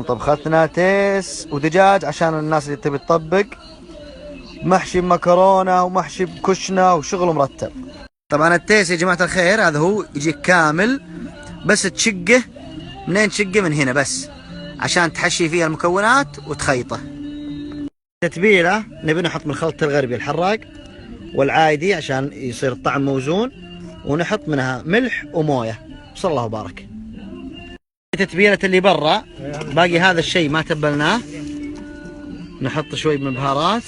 طبختنا تيس ودجاج عشان الناس اللي تبي تطبق، محشي بمكرونة ومحشي بكشنة وشغل مرتب. طبعا التيس يا جماعة الخير هذا هو يجيك كامل، بس تشقه منين؟ تشقه من هنا بس عشان تحشي فيها المكونات وتخيطه. تتبيلة نبي نحط من الخلط الغربي الحراق والعادي عشان يصير الطعم موزون، ونحط منها ملح وموية صلى الله وبارك. تتبيلة اللي برا باقي هذا الشيء ما تبلناه، نحط شوي من البهارات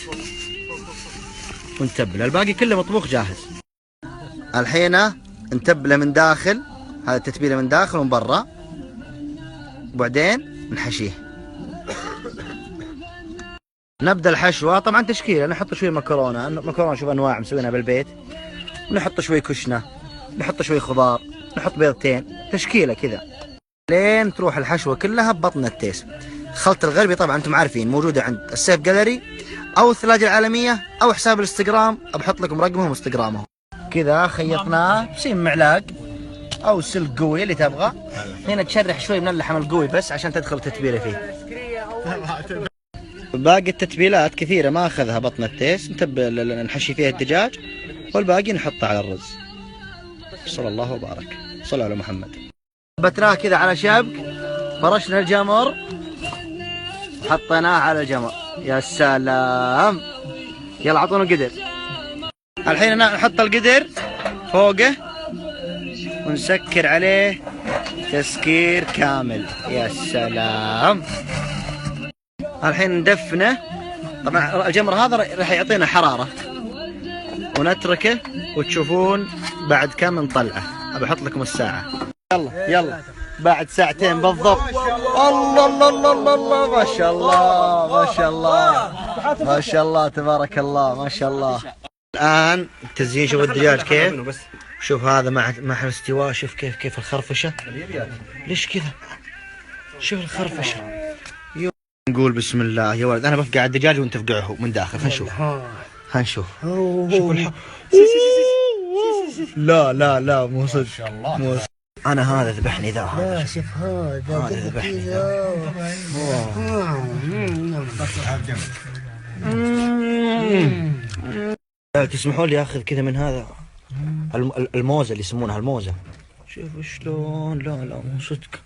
ونتبله، الباقي كله مطبوخ جاهز. الحين نتبله من داخل، هذا التتبيله من داخل ومن برا، وبعدين نحشيه. نبدا الحشوه طبعا تشكيله، نحط شوي مكرونه شوف انواع مسوينها بالبيت، نحط شوي كشنه، نحط شوي خضار، نحط بيضتين، تشكيله كذا لين تروح الحشوه كلها ببطن التيس. الخلط الغربي طبعا انتم عارفين موجوده عند السيف جاليري او الثلاجه العالميه او حساب الانستغرام، بحط لكم رقمهم وانستغرامهم. كذا خيطناه بسيم معلاق او سلك قوي اللي تبغى. هنا تشرح شوي من اللحم القوي بس عشان تدخل التتبيله فيه. باقي التتبيلات كثيره ما اخذها بطن التيس، نحشي فيها الدجاج والباقي نحطه على الرز. صلى الله وبارك، صلوا على محمد. ثبتناه كذا على شبك، فرشنا الجمر وحطيناه على الجمر. يا سلام، يلا عطونا قدر. الحين نحط القدر فوقه ونسكر عليه تسكير كامل. يا سلام. الحين ندفنه، طبعا الجمر هذا راح يعطينا حرارة، ونتركه وتشوفون بعد كم نطلعه. ابى احط لكم الساعة. يلا يلا بعد ساعتين بالضبط. الله الله الله الله الله، ما شاء الله ما شاء الله ما شاء الله تبارك الله ما شاء الله. الآن التزيين، شوف الدجاج كيف، شوف هذا مع الاستواء، شوف كيف الخرفشة، ليش كذا، شوف الخرفشة. نقول بسم الله يا ولد، أنا بفقع الدجاج وأنت تفقعه من داخل. هنشوف شوف لا لا لا مو صدق، مو صدق. أنا هذا ذبحني ذا، لا شوف هذا ذبحني ذا. تسمحوا لي اخذ كذا من هذا الموزه اللي يسمونها الموزه، شوفوا شلون. لا لا مو صدق.